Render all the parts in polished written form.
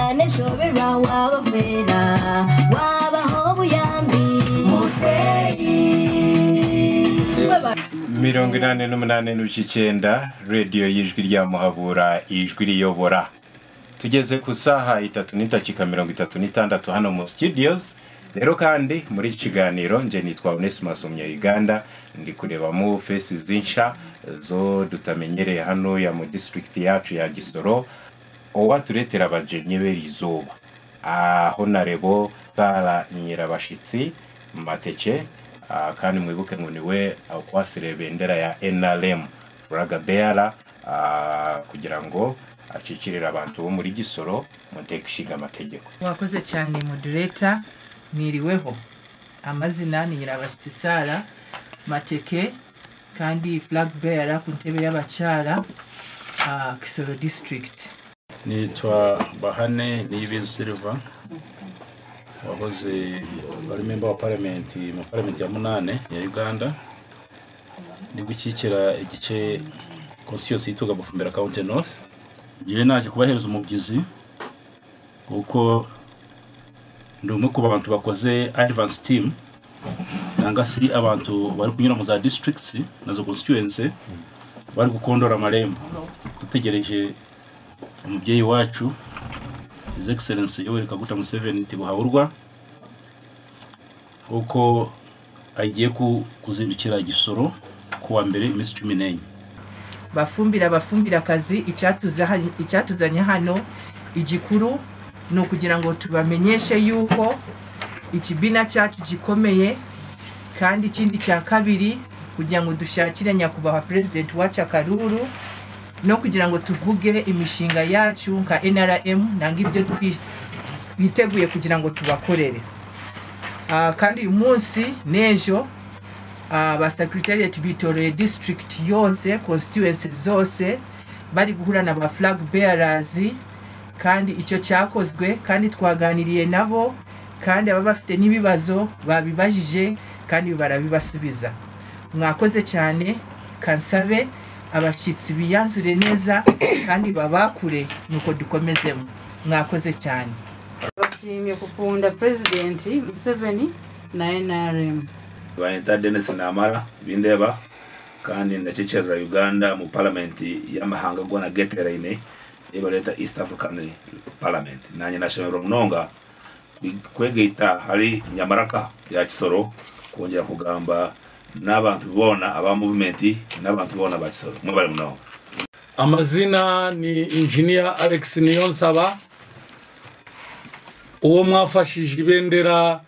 Ane shobera wabavera wabaho buyambi Museyi 88.9 Radio y'ijwi rya Muhabura ijwi riyobora. Tugeze ku saha 3:36 hano mu studios. Rero kandi muri kiganiro nje nitwa Onesmus Umunya-Uganda ndi kureba mu faces zinsha zo dutamenyereye hano ya mu district yacu ya Gisoro owaturetera abajenye berizoba aho narebo Sara Nyirabashitsi Mateke kandi mwibuke ngo niwe akwasire bendera ya NRM Furaga Beara kugira ngo acikirira abantu bo muri Gisoro mu tekishinga amategeko. Wakoze cyane moderator mwiriweho. Amazina ni Nyirabashitsi Sara Mateke kandi flag bearer ku ntebe y'abacyara Kisoro district. Nitwa Bahane Niyibizi Silva wahoze bari member wa parliament mu parliament ya 8 ya Uganda ni gukikira igice constituency ituga Bufumbira County North. Giye naje kubahereza umubyizi uko ndumwe ku bantu bakoze advance team nanga si abantu bari kunyura mu za districts nazo constituency bari gukondora amarembo dutegereje umubyeyi wacu His Excellency Yoweri Kaguta Museveni tibuhaburwa uko agiye kuzindukira Gisoro kuwa mbere imisi 14. Bafumbira kazi icyatuzanye hano igikuru no kugira ngo tubamenyeshe yuko ikibina cyacu gikomeye kandi ikindi cya kabiri kugira ngo dushakire nyakubahwa president wacu Karuru no kugira ngo tuvuge imishinga yacu nka NRM nanga ibyo twiteguye kugira ngo tubakorere. Kandi uyu munsi nejo ba secretariat bitoreye district yose constituencies zose bari guhura na ba flag bearers kandi icyo cyakozwe kandi twaganiriye nabo kandi aba bafite nibibazo babibajije kandi barabibasubiza. Mwakoze cyane kansabe abacitsi biyanzure neza kandi babakure nuko dukomezemo. Mwakoze cyane. Bashimye kukunda President Museveni na NRM. Bayita Dennis Namara bindeba kandi ndacicera Uganda mu parliament y'amahanga gwana getera ine ibaleta East African Parliament nanye nashimira mnonga kwegeta hari nyamaraka ya Kisoro kongera kugamba n'abantu bona aba movement n'abantu bona ba Kisoro mubare mnonga. Amazina ni Engineer Alex Niyonsaba uwo mwafashije ibendera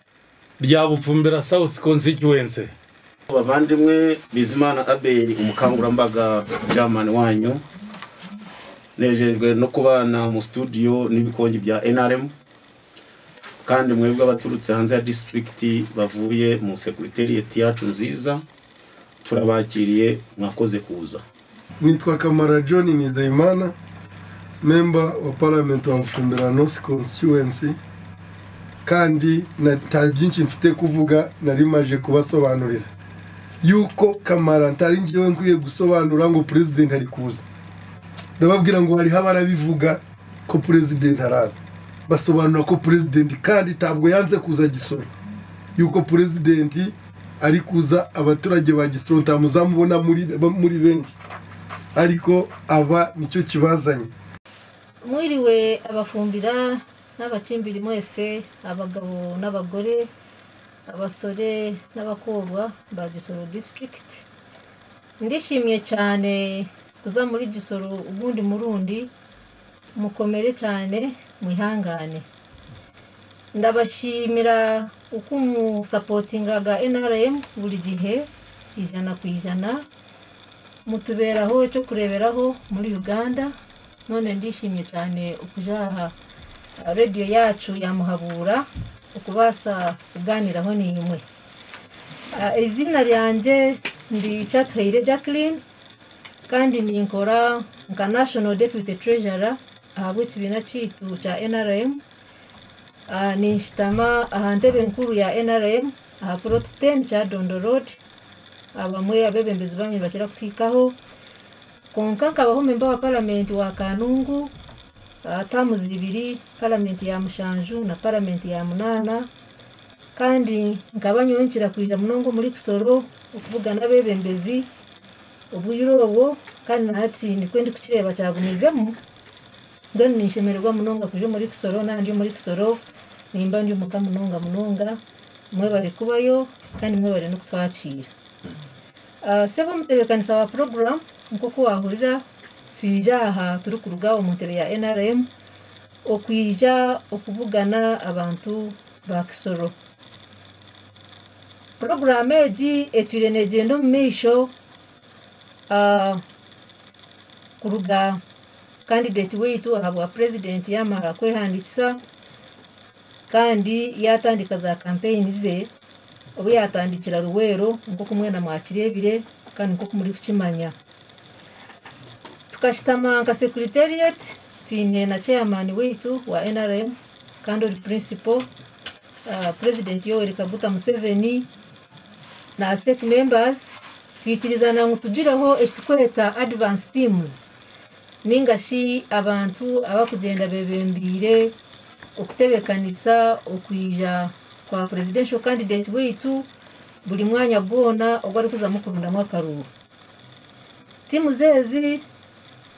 rya Bufumbira South Constituency. Bavandimwe Bizimana Abeli umukangurambaga German wanyu nejejwe no kubana mu studio n'ibikongi bya NRM kandi mwebwe abaturutse hanze ya district bavuye mu secretariat yacu nziza turabakiriye mwakoze kuza. Nitwa Kamara John Nizeyimana member wa parliament wa Bufumbira North Constituency kandi natari byinshi mfite kuvuga narimaje kubasobanurira yuko Kamara ntari ngiye nkwiye gusobanura ngo president ari kuza. Ndababwira ngo hari habarabivuga ko president araza basobanura ko president kandi tabwo yanze kuza Gisoro yuko president ari kuza abaturage ba Gisoro ntamuzamubona muri benshi ariko aba nicyo kibazanye. Mwiriwe abafumbira n'abakimbiri mwese abagabo n'abagore abasore n'abakobwa ba Gisoro district. Ndishimye cyane kuza muri Gisoro ubundi murundi mukomere cyane mwihangane. Ndabashimira uko supportingaga NRM buri gihe 100% mutuberaho cyo kureberaho muri Uganda. None ndishimye cyane ukujaha radio yacu ya Muhabura ukubasa kuganiraho ni imwe. Izina ryanje ndi Chatwire Jacqueline kandi ni nkora nka National Deputy Treasurer ahabwe kibina citu cha NRM. Ni nshitama ahantebe nkuru ya NRM aha plot 10 cha Dondo Road abamwe abebembezi bamwe bakira kutikaho konka kabaho member wa parliament wa Kanungu tamu zibiri parliament ya mushanju na parliament ya munana kandi nkabanyonchira kuija munongo muri Kisoro okuvuga n'abebembezi obuyirobo kandi nati nikwendi kukireba cyagumizemu ngani nishemererwa munonga kuje muri Kisoro nandi muri Kisoro nimba ndi muka munonga mwe bari kubayo kandi mwe bari no kutwakira sebo mutebekanisa wa program nkoko wahurira twijaha turi ku rugaho mu ntebe ya NRM okwija okuvugana abantu ba Kisoro. Program eji etwireneje ndo misho kuruga candidate wetu ahabwa president yamara kwehandikisa kandi yatandika za campaign ze obu yatandikira Ruwero ngo kumwe na mwakirebire kandi ngo muri kukimanya tukashitama nka secretariat twine na chairman wetu wa NRM kandi principal president Yoweri Kaguta Museveni na SEC members twikirizana ngo tugireho ekitukweta advance teams ningashi abantu abakugenda bebembire okutebekanisa okwija kwa presidential candidate wetu buli mwanya gwona ogwari kuza mukurunda mwakaruru. Timu zezi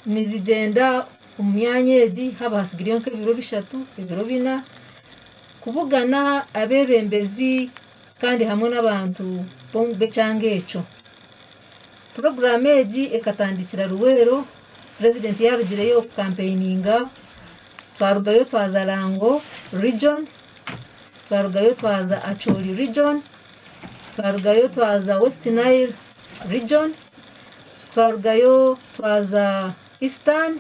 nizigenda umyanya eji haba hasigiriyo nk'ebiro bishatu ebiro bina kubugana abebembezi kandi hamwe n'abantu bombe cange eco. Program eji ekatandikira Ruwero president yarugireyo campaigninga twarugayo twaza Rango region twarugayo twaza Acholi region twarugayo twaza West Nile region twarugayo twaza Eastern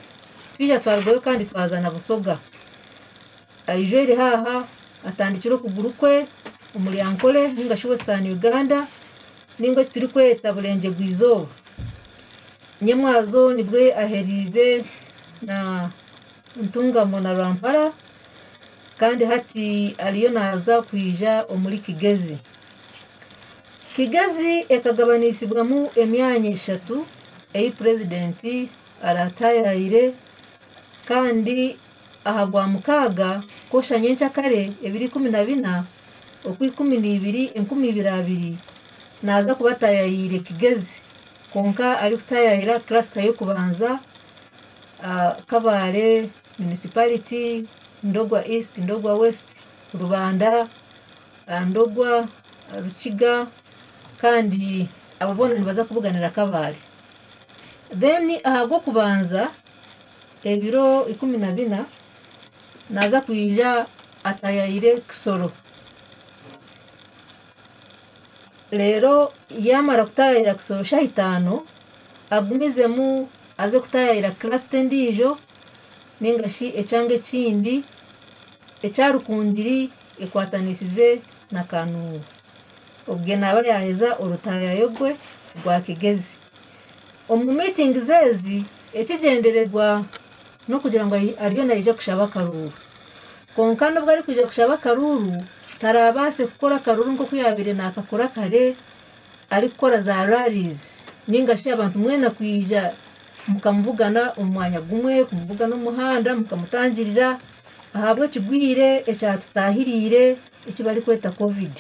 twija twarugayo kandi twaza na Busoga ayijeri haha atandikiro kugurukwe umuryankole ningashi Western Uganda ningo turi kweta Bulenge Gwizo nyemwazo nibwe aherize na Ntungamo na Rampara kandi hati aliyo naza kwija omuri Kigezi. Kigezi ekagabanisibwamu emyanya 3 eyi president aratayire kandi ahagwa mukaga kosha nyencha kare 2014 okwi 12 naza kubatayire Kigezi konka ari kutayira cluster yo kubanza Kabare municipality Ndogwa East Ndogwa West Rubanda Ndogwa Rukiga kandi ababona nibaza kuvuganira Kabare then ahagwa kubanza ebiro 12 naza kuija atayire Kisoro lero yamara kutayira Kisoro shahitano agumizemu aze kutayira cluster ndijo ningashi echange kindi echarukundiri ekwatanisize na Kanungu obgena aba yaheza orutaya yogwe rwa Kigezi omu meeting zezi ekigendererwa no kugira ngo ariyo naije kushaba Karuru konka no bwari kuje kushaba Karuru tarabase gukora Karuru ngo kuyabire nakakora kare ari gukora za rallies ningashi abantu mwena kwija mukamuvugana umwanya gumwe kumuvugana umuhanda mukamutangirira ahabwe kigwire ecyatutahirire ekibari kweta covid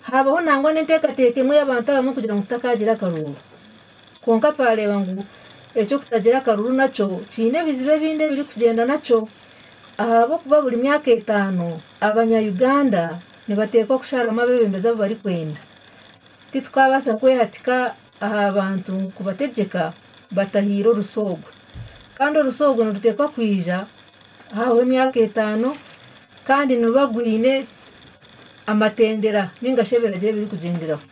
habaho nango n'intekateke mu y'abantu abamwe kugira ngo tutakagira Karuru konka twareba ngo ecyo kutagira Karuru naco kine bizibe binde biri kugenda naco ahabo kuba buri myaka 5 abanya-Uganda nibatekwa kushara amabebembeza bari kwenda titwabasa kwehatika aha abantu kubategeka batahiro Rusogo kandi Rusogo nurutekwa kwija ahawe myaka 5 kandi nubagwine amatendera ningashebera je biri kugenderaho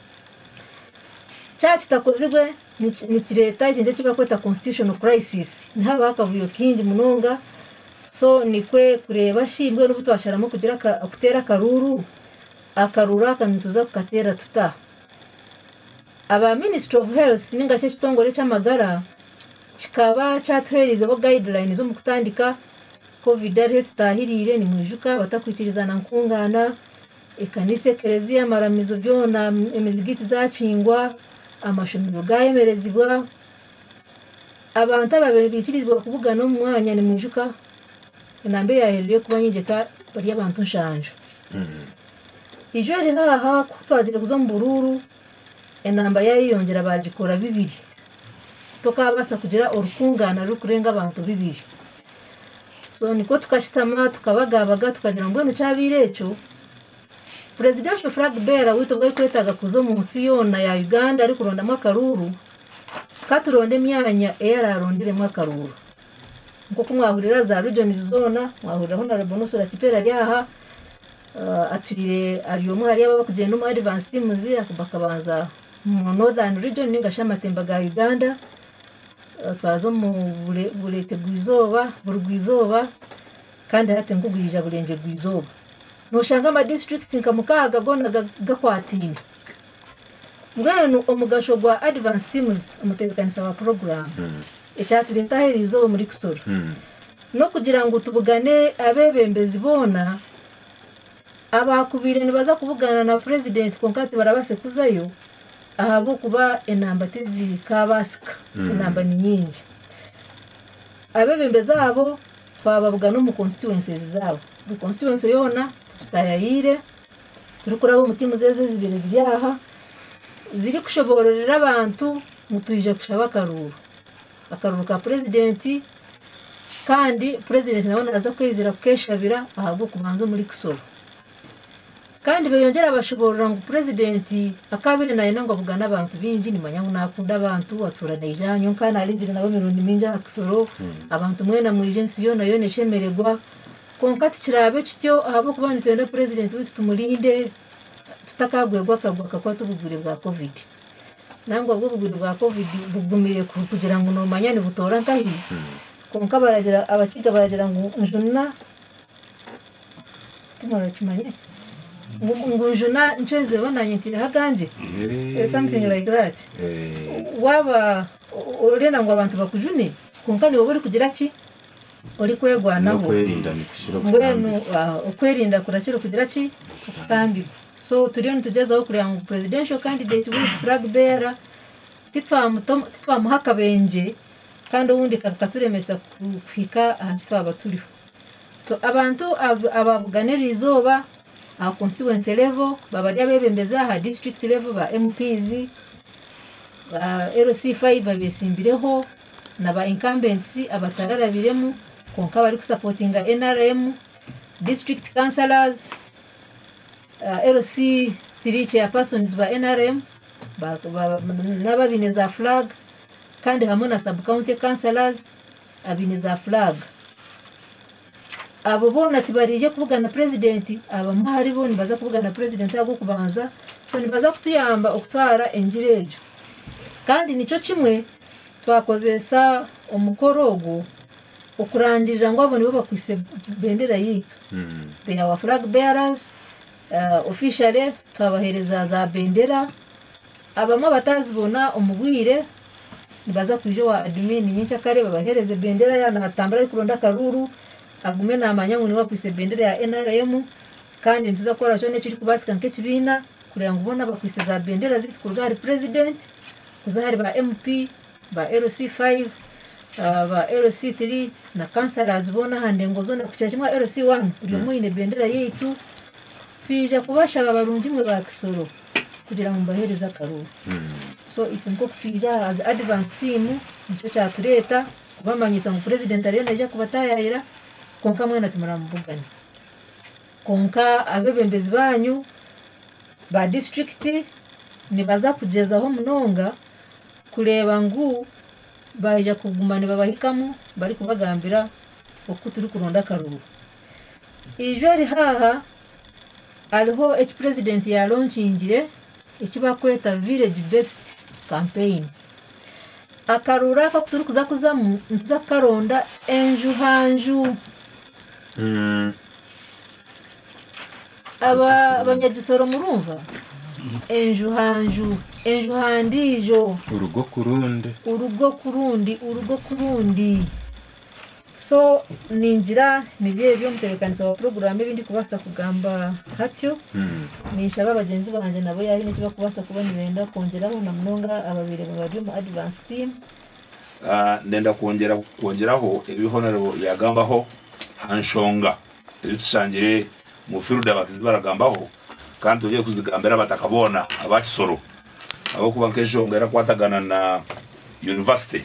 church takozigwe ni kireta ikinde kibakweta constitutional crisis ntaba hakavuyo kindi munonga so nikwe kureba shimbwe n'ubutwasharamo kugira akutera Karuru akarura kanituza kukatera tuta aba Ministry of Health ningashe kitongore cy'amagara kikaba cyatwerize bo guidelines zo mukutandika covid ari tahirire ni mujuka batakwikirizana nkungana ekanise Kerezia maramizo byona emizigiti zacingwa amashomero gayemerezibwa abantu ababiri bikirizwa kuvuga no mwanya ni mwijuka nambe yahereye kuba nyigeka bari abantu nshanjo ijo ari haha kutwagira kuzo mbururu enamba yayiyongera bagikora bibiri tukabasa kugira urukungana rukurenga abantu bibiri so niko tukashitama tukabagabaga tukagira ngo cyabirecho presidential flag bearer wito bari kwetaga kuzo munsi yona ya Uganda ari kurondamo akaruru katuronde myanya yararondire mu akaruru nko kumwahurira za region zona mwahurira honorable Nosora Tipera ryaha aturire ariyo mwari yaba kugenda mu advanced teams bakabanza mu northern region ningasha matemba ga Uganda twazo mu burete bwizoba burwizoba kandi hate ngugwija burenge bwizoba no shanga ma districts nkamukaga gona gakwatini ngano omugasho gwa advanced teams umutekanisa wa program echatire ntahirizo muri kusoro no kugira ngo tubugane abebembezi bona abakubire nibaza kuvugana na president konkati barabase kuzayo ahabo kuba enamba tezi kabasika enamba ni nyingi abebembeza abo twabavuga no mu constituencies zabo mu constituency yona tutayayire turikuraho umutima zeze zibere zyaha ziri kushobororera abantu mutuje kushaba akaruru ka president kandi president nawe aza kwizira kukeshabira ahabo kubanza muri kusoro kandi beyongera bashoborora ngo president akabire naye ngo avugana abantu bingi ni manyangu nakunda abantu aturana ijanyo kana arinzira nabo mirundi minja akusoro abantu mwena mu agency yo nayo neshemererwa konkati kirabe kityo ahabo kubana twenda president witu tumurinde tutakagwegwa kagwaka kwa tubugure bwa covid nangwa bwo bugure bwa covid bugumire kugira ngo no manyane butora nkahi konka baragira abakiga baragira ngo njuna tumara kimanye ngujuna ncheze bonanye ntira haganje something like that waba urena ngo abantu bakujune konka ni wowe kugira ki uri kwegwanaho kwerinda ni kushira ngwenu ukwerinda kurakira kugira ki kutambi so turiyo tugezaho kuri ngo presidential candidate with flag bearer titwamuha kabenje kandi ubundi kakaturemesa kufika ahandi twaba turiho so abantu ababuganira izoba a constituency level babari abebembeza ha district level ba MPs LC5 babesimbireho na ba incumbents abatararabiremu konka bari kusupportinga NRM district councillors LC3 chairpersons ba NRM n'ababineza flag kandi hamwe na sub county councillors abineza flag abo bona tibarije kuvugana president abamahari bo nibaza kuvugana president yago kubanza so nibaza kutuyamba okutwara enjirejo kandi nico kimwe twakozesa omukorogo okurangirira ngo abo nibo bakwise bendera yitu they are flag bearers officially twabahereza za bendera abama batazibona omubwire nibaza kuje wa admin nyincha kare babahereze bendera yana hatambara kuronda karuru agume na amanyangu niwa kwise bendera ya NRM kandi ntuza kora cyo necyo kubasika nk'ekibina kugira ngo ubona bakwise za bendera ziti kurugari president kuzahari ba MP ba LC5 ba LC3 na councillors bona hande ngo zona kucyara kimwe LC1 uriyo mwine bendera yitu twije kubasha abarungi mwe ba Kisoro kugira ngo mbahereza akaruru so itunko kutija as advanced team nicyo cyatureta kubamanyisa mu president ariyo naje kubatayayira konka mwena tumurambugana konka abebembezi banyu ba district nibaza kugezaho munonga kureba ngu baje kugumana babahikamu bari kubagambira uko turi kuronda karuru ijo ari haha aliho president ya launchingire ikibakweta village best campaign akarura ko turi kuza mu nzakaronda enjuhanju abanyagisoro murumva enjuhandijo urugo kurundi so ninjira nibiye byo muterekanisa wa program ibindi kubasa kugamba hatyo nishaba bagenzi banje nabo yari n'icyo bakubasa kuba nibenda kongeraho na munonga ababire mu bari mu advance team ndenda kongeraho ibihonero yagambaho hanshonga tushangire mu firuda bakizi baragambaho kandi tugiye kuzigambira batakabona abakisoro abo kuba nk'ejo ngera kwatagana na university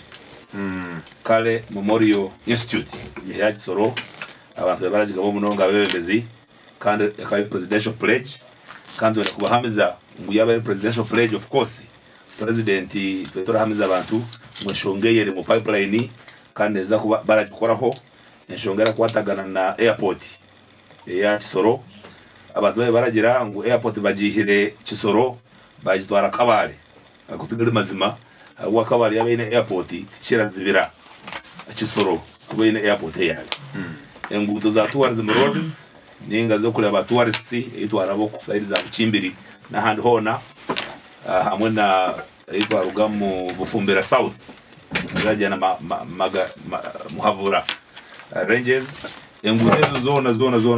Kale Memorial Institute ya Kisoro abantu barajiga bo munonga bebezi kandi akari presidential pledge kandi wenda kubahamiza ngo yabaye presidential pledge of course president Petro Hamiza abantu mweshongeye mu pipeline kandi neza kuba baragikoraho nshongera kwatagana na airport ya Kisoro abantu baragira ngo airport bagihire Kisoro bagitwara kabare akutigere mazima agwa kabare yabene airport kirazibira Kisoro kubene airport yawe enguto za tourism roads ninga zo kureba tourists itwara bo kusaidi za Kimbiri na hand hona hamwe na itwara rugamu Bufumbira South zaje na Muhabura ranges enguto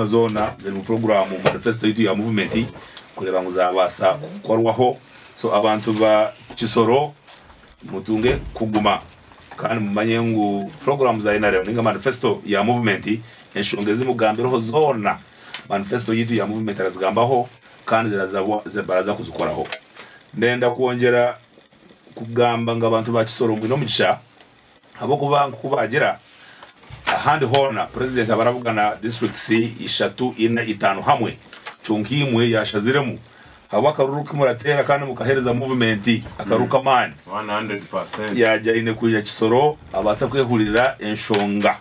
zona ziri mu program manifesto yitu ya movement kureba ngo zabasa korwaho so abantu ba Kisoro mutunge kuguma kandi mumanye ngo program za NRM ninga manifesto ya movement enshongezi mugambiro zona manifesto yitu ya movement arazigambaho kandi ziraza kuzikoraho ndenda kuongera kugamba nga abantu ba Kisoro ngo no mugisha abo kubagira ahandi hona president abaravugana district C ishatu ina itanu hamwe chunkimwe yashaziremu haba karuru kimuratera kandi mukahereza movement akaruka man 100% yaja ine kuja Kisoro abasa kwehurira enshonga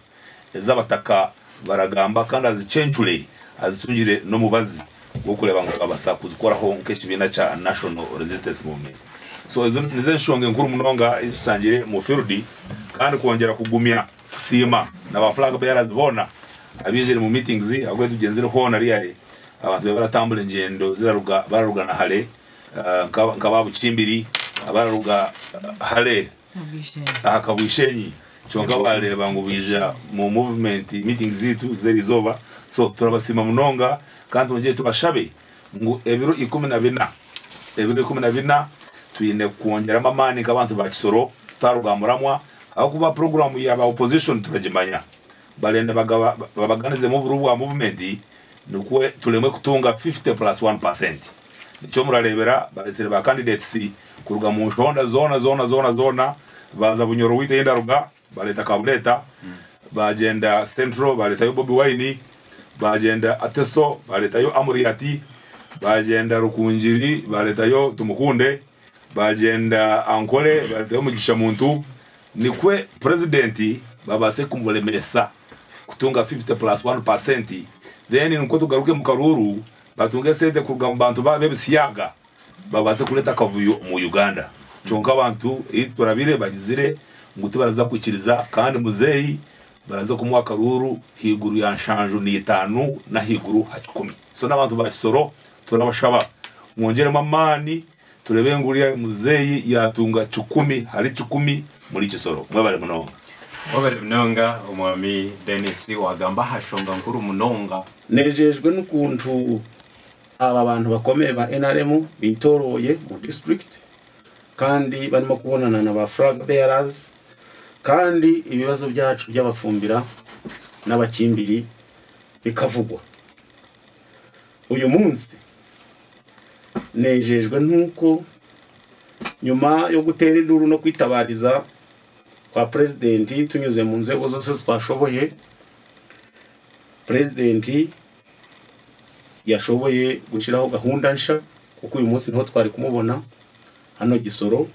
ezabataka baragamba kandi azicencure azitungire no mubazi bwo kureba ngo abasa kuzikoraho nk'ekibina cha National Resistance Movement so izo nize nshonge nkuru munonga isangire mu field kandi kuongera kugumya kusima na ba flag bearers bona abije mu meetings agwe tugenzere hona riyale abantu baratambula ingendo ziraruga bararugana hale kababu Kimbiri abararuga hale akabwishenyi chonga bareba ngo bija mu movement meetings zitu zerizoba so turabasima munonga kandi onje tubashabe ngo ebiro 14 tuyine kuongera mamani kabantu ba Kisoro tarugamuramwa aho kuba program ya ba opposition turajimanya balenda babaganize mu burubu movement nukwe tulemwe kutunga 50+1%. Nicho murarebera balesere ba candidates kuruga mu nshonda zona baza bunyoro wite yenda ruga baleta kabuleta bagenda Central baleta yo Bobi Wine bagenda Ateso baleta yo Amuriati bagenda Rukunjiri baleta yo Tumukunde bagenda Ankole baleta yo Mugisha Muntu nikwe presidenti babase kumulemesa kutunga 50+1%. Then nuko tugaruke mu Karuru batunge sede kuruga mu bantu babesiyaga babase kuleta kavuyo mu Uganda chonka abantu turabire bagizire nguti baraza kwikiriza kandi muzeyi baraza kumwa Karuru higuru ya nshanju ni 5 na higuru ha 10 so n'abantu ba Kisoro turabashaba mwongere mamani turebenguriya muzeyi yatunga 10 hari 10 muri Kisoro mwabare munonga Obere Mnonga umwami Dennis wagamba hashonga nkuru munonga nejejwe n'ukuntu aba bantu bakomeye ba NRM bitoroye mu district kandi barimo kubonana na ba flag bearers kandi ibibazo byacu by'abafumbira n'abakimbiri bikavugwa uyu munsi nejejwe nuko nyuma yo gutera induru no kwitabariza kwa president tunyuze mu nzego zose twashoboye president yashoboye gushiraho gahunda nsha kuko uyu munsi niho twari kumubona hano Gisoro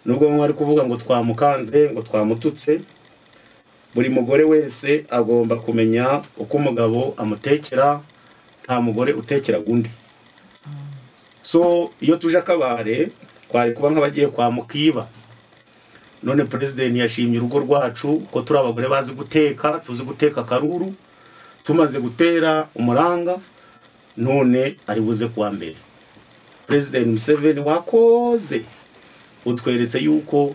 nubwo mwari kuvuga ngo twamukanze ngo twamututse buri mugore wese agomba kumenya uko umugabo amutekera nta mugore utekera gundi so iyo tuje akabare twari kuba nk'abagiye kwa mukiba none president yashimye urugo rwacu ko turi abagore bazi guteka tuzi guteka Karuru tumaze gutera umuranga none ari buze kuwa mbere President Museveni wakoze utweretse yuko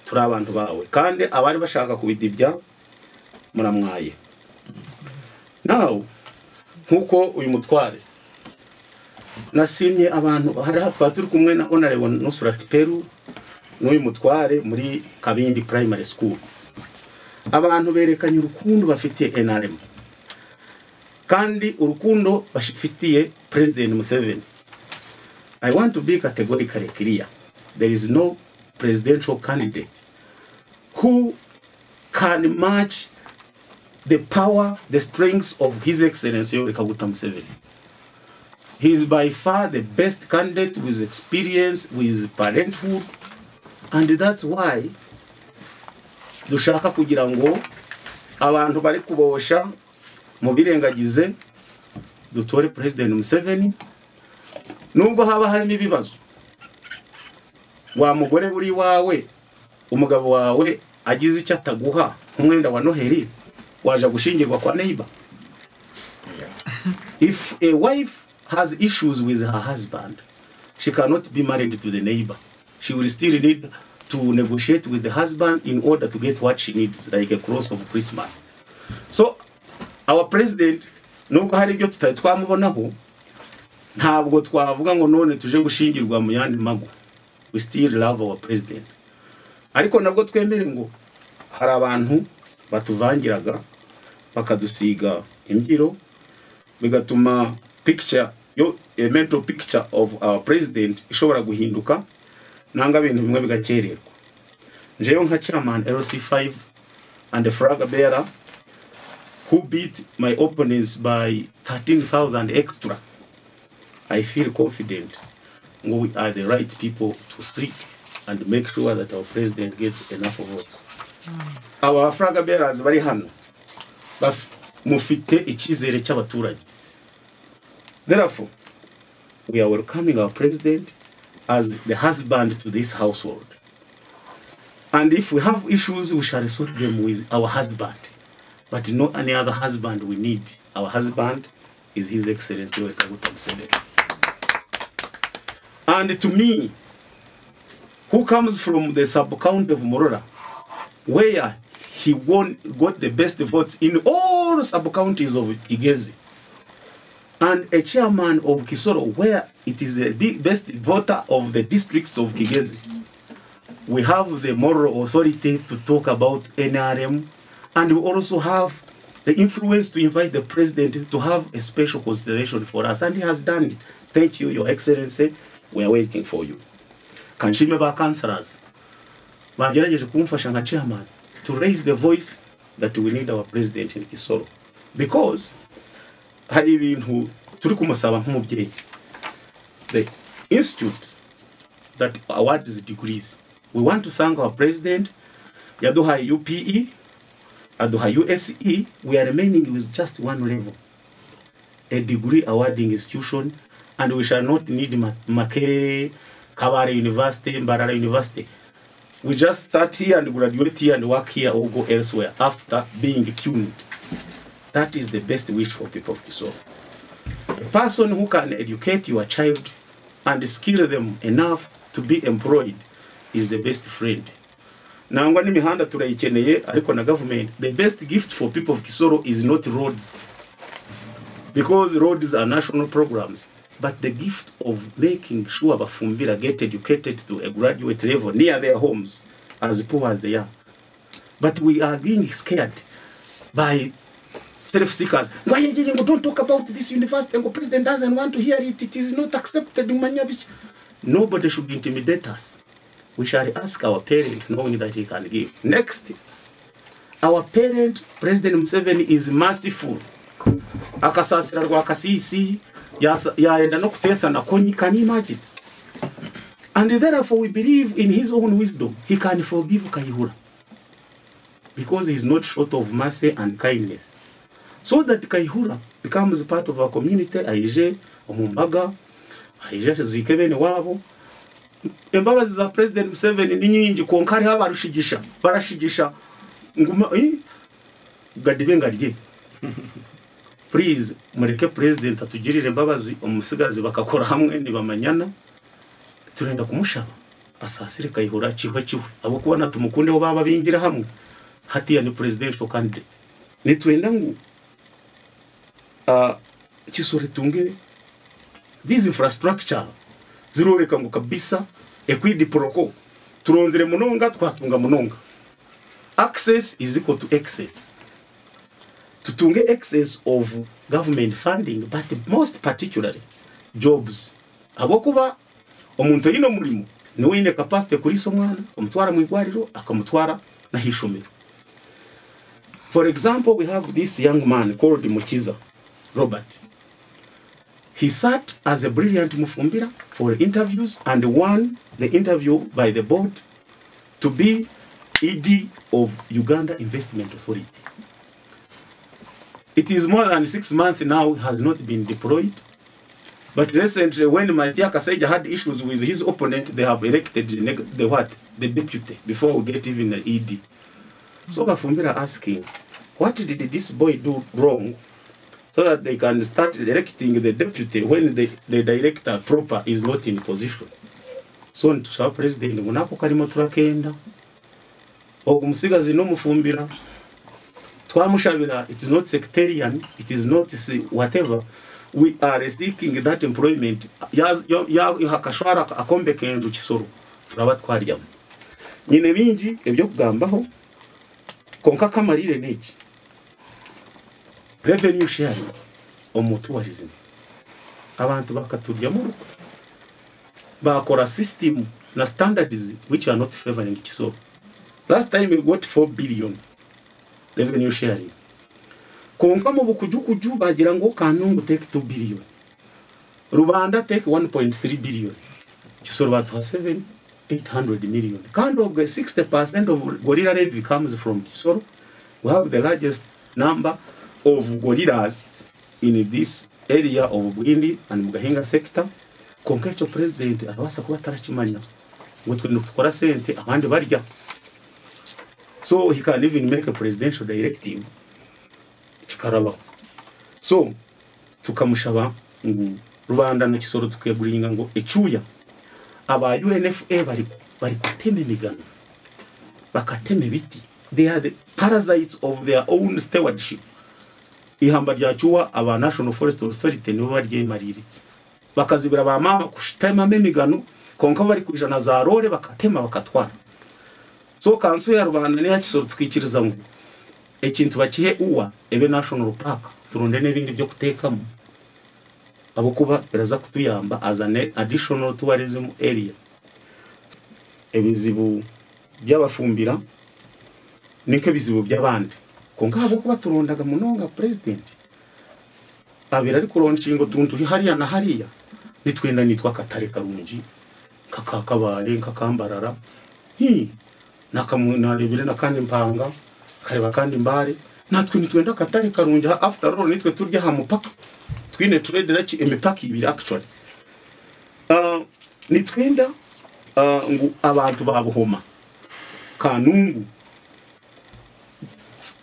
turi abantu bawe kandi abari bashaka kubidibya muramwaye now nkuko uyu mutware nasimye abantu hari turi kumwe na Honorable Nusrat Peru n'uyu mutware muri Kabindi Primary School. Abantu berekanye urukundo bafitiye NRM kandi urukundo bafitiye President Museveni. I want to be categorically clear. There is no presidential candidate who can match the power, the strengths of His Excellency Yoweri Kaguta Museveni. He is by far the best candidate with experience, with parenthood, and that's why dushaka kugira ngo abantu bari kubosha mu birengagize dutore President Museveni. Nubwo haba harimo ibibazo, wa mugore buri wawe umugabo wawe agize icyo ataguha nk'umwenda wa Noheli waje gushingirwa kwa neighbor. If a wife has issues with her husband, she cannot be married to the neighbor. She will still need to negotiate with the husband in order to get what she needs, like a cross of Christmas. So our president, nubwo hari ibyo tutari twamubonaho, ntabwo twavuga ngo none tuje gushingirwa mu yandi mago. We still love our president. Ariko nabwo twemere ngo hari abantu batuvangiraga bakadusiga imbyiro bigatuma a mental picture of our president ishobora guhinduka nanga bintu bimwe bigakererwa. Njeyo nka chairman LC5 and the flag bearer who beat my opponents by 13,000 extra, I feel confident we are the right people to seek and make sure that our president gets enough votes. Our flag bearers bari hano mufite icyizere cy'abaturage. Therefore, we are welcoming our president as the husband to this household. And if we have issues, we shall resolve them with our husband. But not any other husband we need. Our husband is His Excellency Yoweri Kaguta Museveni. And to me, who comes from the sub-county of Morora, where he got the best votes in all sub-counties of Kigezi, and a chairman of Kisoro, where it is the best voter of the districts of Kigezi, we have the moral authority to talk about NRM, and we also have the influence to invite the president to have a special consideration for us, and he has done it. Thank you, Your Excellency. We are waiting for you. Kanshime ba councillors bagerageje kumfasha nka chairman to raise the voice that we need our president in Kisoro, because hari ibintu turi kumusaba nk'umubyeyi. The institute that awards degrees, we want to thank our president. Yaduhaye UPE, aduhaye USE. We are remaining with just one level, a degree awarding institution, and we shall not need Makerere, Kabare University, Mbarara University. We just start here and graduate here and work here or go elsewhere after being tuned. That is the best wish for people of Kisoro. A person who can educate your child and skill them enough to be employed is the best friend. Nangwa n'imihanda turayikeneye, ariko na government, the best gift for people of Kisoro is not roads, because roads are national programs, but the gift of making sure Bafumbira get educated to a graduate level near their homes, as poor as they are. But we are being scared by self-seekers. Why you don't talk about this university? The president doesn't want to hear it. It is not accepted. Nobody should intimidate us. We shall ask our parent, knowing that he can give. Next, our parent, President Museveni, is merciful. Akasasira rwa kasisi yaenda no kutesa na konyi. Can you imagine? And therefore we believe in his own wisdom. He can forgive Kayihura, because he is not short of mercy and kindness. So that Kayihura becomes part of our community. Aije omumbaga, aije zike bene wabo. Embabazi za President Museveni ni nyingi, konkari barashigisha nguma gadibe ngarye. Please mureke president atugirire embabazi, umusigazi bakakora hamwe nibamanyana, turenda kumushaba asasire Kayihura kiwe abo kubona tumukunde bo baba bingira hamwe hatiya ni presidential candidate. Nitwenda ngo Kisoro tunge this infrastructure ziroreka ngo kabisa equidi proko turonzere munonga twatunga munonga. Access is equal to excess. Tutunge excess of government funding, but most particularly jobs. Abokuba omuntu yino mulimo niwe ine capacity kuri so mwana umutwara mu igwariro akamutwara na hishomero. For example, we have this young man called Mukiza Robert. He sat as a brilliant Mufumbira for interviews and won the interview by the board to be ED of Uganda Investment Authority. It is more than 6 months now, has not been deployed. But recently, when Matia Kasaija had issues with his opponent, they have elected the deputy before we get even the ED. So Bafumbira asking, what did this boy do wrong so that they can start electing the deputy when the director proper is not in position? So to our president, munako karimo turakenda ogumusigazi no Mufumbira twamushabira. It is not sectarian, it is not whatever. We are seeking that employment. Ya hakashwara akombe kendu Kisoro turaba twariyamo nyine bingi ebyo kugambaho konka kamarire neki revenue sharing omutourism abantu bakaturyamo bakora system na standards which are not favoring Kisoro. Last time we got 4 billion revenue sharing. Konka mu bukujukuju bagira ngo Kanungu take 2 billion. Rubanda take 1.3 billion. Kisoro batu 800 million. Kind of 60% of gorilla levy comes from Kisoro. We have the largest number of gorillas in this area of Bwindi and Mugahinga sector. Konkecho president abasa kuba tarakimanya ngo twe tukora sente abandi barya. So he can even make a presidential directive chikaraba. So tukamushaba Rubanda na Kisoro tukeguringa ngo ecuya aba UNFA bari kuteme migano bakateme biti. They are the parasites of their own stewardship. Ihamba rya cyuwa aba National Forest Authority nibo barye mariri bakazibira ba mama kushitema migano konka bari kujana za rore bakatema bakatwara. So kanso ya Rubanda ne ya Kisoro tukikiriza ngo ekintu bakihe uwa ebe National Park turonde n'ibindi byo kutekamo abo kuba beraza kutuyamba as an additional tourism area. Ebizibu by'abafumbira nike bizibu by'abandi konka abo kuba turondaga munonga president abira ari kuronshingo tuntu hariya na hariya nitwenda nitwa Katare Karungi kakakabare kakambarara nakamunarebere nakandi mpanga kareba kandi mbare natwe nitwenda Katare Karungi after all nitwe turya ha mupaka twine trade raki emipaka ibiri actually nitwenda ngo abantu babuhoma Kanungu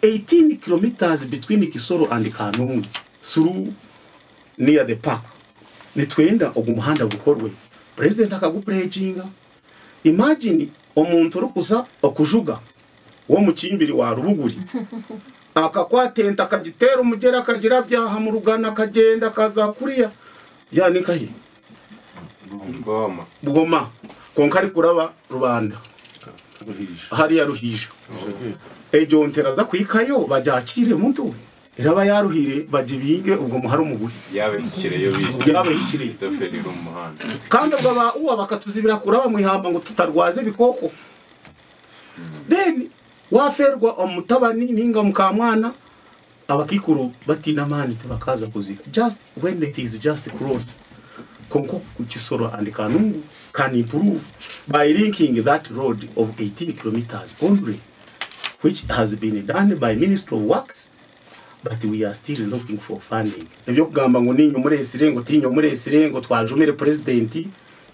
18 kilometers between Kisoro and Kanungu through near the park. Nitwenda ogumuhanda gukorwe president akagupreginga. Imagine omuntu rukuza okujuga wo mukimbiri wa Rubuguri akakwatenta akagitera umugera akagira byaha mu Rugana kagenda kaza kuriya yani kahi Bugoma konkari kuraba Rubanda hariya Ruhija ejo nteraza kwikayo bajakire muntu iraba yaruhire bajibinge ubwo muhari umuguri yabe ikireyo hikire taferi umuhanda kandi baba uwa bakatuzibira kuraba mu ihamba ngo tutarwaze bikoko. Then waferwa omutabani ninga mukamwana abakikuru batina mani tubakaza kuzika just when it is just cross konko Kisoro and Kanungu can improve by linking that road of 18 kilometers only, which has been done by Ministry of Works, but we are still looking for funding. Ebyo kugamba ngo ninyo muri esirengo tinyo muri esirengo twajumire president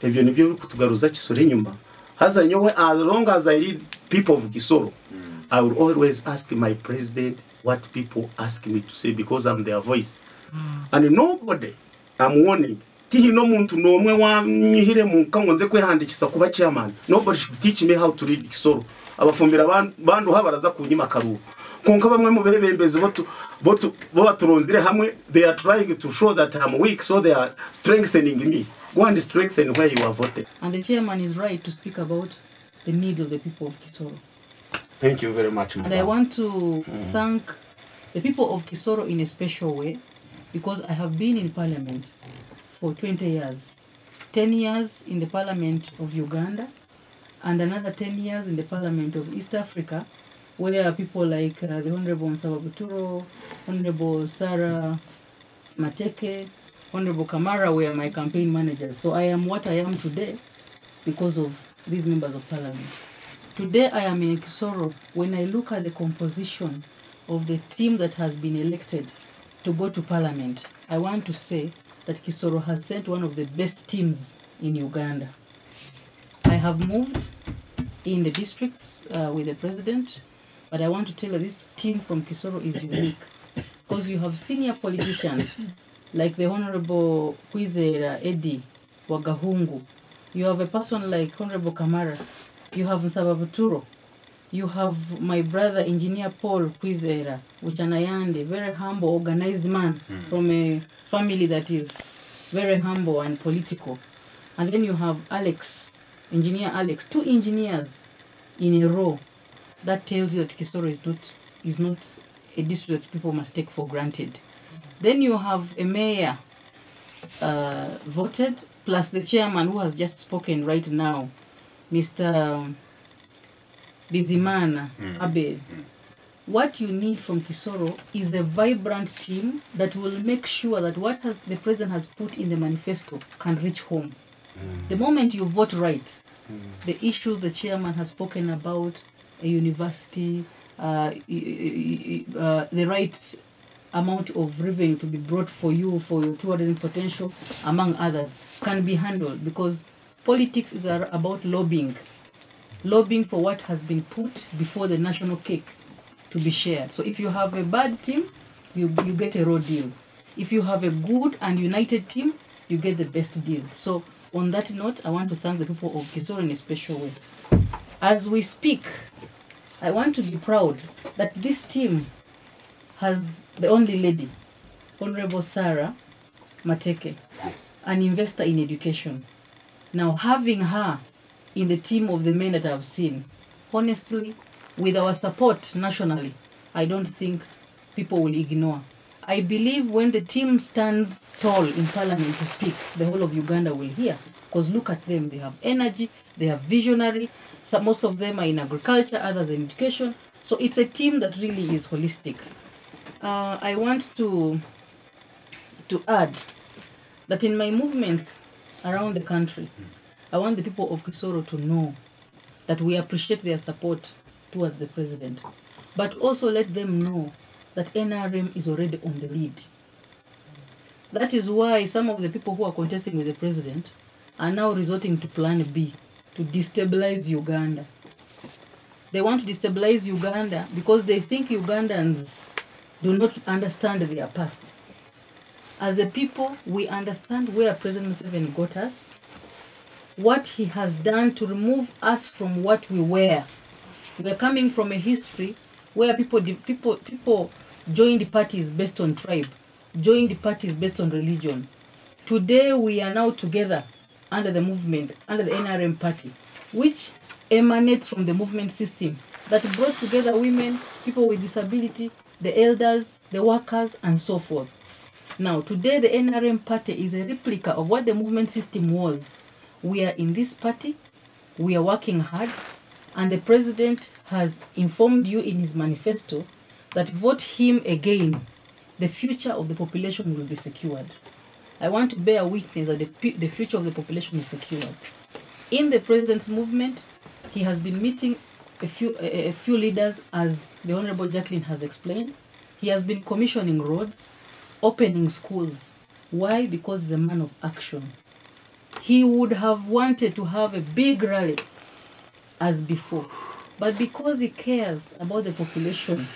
ebyo nibyo kutugaruza Kisoro nyuma haza nyowe. As long as I read people of Kisoro, I will always ask my president what people ask me to say because I'm their voice. And nobody, I'm warning, tihi no muntu nomwe wanyihire mu kangonze kwehandikisa kuba chairman. Nobody should teach me how to read Kisoro. Abafumbira bandu habaraza kunyima karu konka bamwe mu berebembeze bo baturonzire hamwe. They are trying to show that I'm weak, so they are strengthening me. Go and strengthen where you are voted. And the chairman is right to speak about the needs of the people of Kisoro. Thank you very much, And I want to thank the people of Kisoro in a special way, because I have been in parliament for 20 years. 10 years in the parliament of Uganda, and another 10 years in the parliament of East Africa, where people like the Honorable Nsaba Buturo, Honorable Sarah Mateke, Honorable Kamara were my campaign managers. So I am what I am today because of these members of parliament. Today I am in Kisoro. When I look at the composition of the team that has been elected to go to parliament, I want to say that Kisoro has sent one of the best teams in Uganda. I have moved in the districts with the president, but I want to tell you this team from Kisoro is unique, because you have senior politicians like the Honorable Kwizera Eddie Wagahungu. You have a person like Honorable Kamara. You have Nsaba Buturo. You have my brother, Engineer Paul Kwizera Uchanayande, very humble, organized man from a family that is very humble and political. And then you have Alex, Engineer Alex, 2 engineers in a row. That tells you that Kisoro is not a district that people must take for granted. Then you have a mayor voted, plus the chairman who has just spoken right now, Mr. Bizimana Abel. What you need from Kisoro is a vibrant team that will make sure that what the president has put in the manifesto can reach home. The moment you vote right, the issues the chairman has spoken about, a university, the right amount of revenue to be brought for your tourism potential, among others, can be handled, because politics is about lobbying for what has been put before the national cake to be shared. So if you have a bad team, you get a raw deal. If you have a good and united team, you get the best deal. So on that note, I want to thank the people of Kisoro in a special way. As we speak, I want to be proud that this team has the only lady, Honorable Sarah Mateke, an investor in education. Now, having her in the team of the men that I've seen, honestly, with our support nationally, I don't think people will ignore. I believe when the team stands tall in parliament to speak, the whole of Uganda will hear. Because look at them, they have energy, they have visionary. So most of them are in agriculture, others in education. So it's a team that really is holistic. I want to add that in my movements around the country, I want the people of Kisoro to know that we appreciate their support towards the president, but also let them know that NRM is already on the lead. That is why some of the people who are contesting with the president are now resorting to Plan B, to destabilize Uganda. They want to destabilize Uganda because they think Ugandans do not understand their past. As a people, we understand where President Museveni got us, what he has done to remove us from what we were. We are coming from a history where people joined parties based on tribe, joined parties based on religion. Today we are now together under the movement, under the NRM party, which emanates from the movement system that brought together women, people with disability, the elders, the workers, and so forth. Now, today the NRM party is a replica of what the movement system was. We are in this party, we are working hard, and the president has informed you in his manifesto that vote him again, the future of the population will be secured. I want to bear witness that the future of the population is secured. In the president's movement, he has been meeting a few leaders, as the Honorable Jacqueline has explained. He has been commissioning roads, opening schools. Why? Because he's a man of action. He would have wanted to have a big rally as before, but because he cares about the population,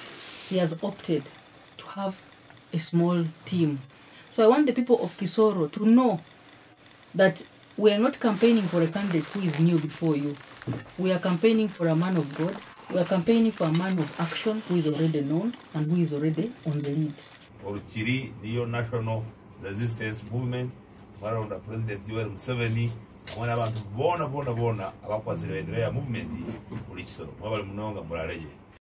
he has opted to have a small team. So I want the people of Kisoro to know that we are not campaigning for a candidate who is new before you. We are campaigning for a man of God. We are campaigning for a man of action who is already known and who is already on the lead. Chiri, the National Resistance Movement, around the President Yoweri Museveni, hamwe n'abantu bona abakwazira bendera ya movement uri kisoro mwabali munonga muraleje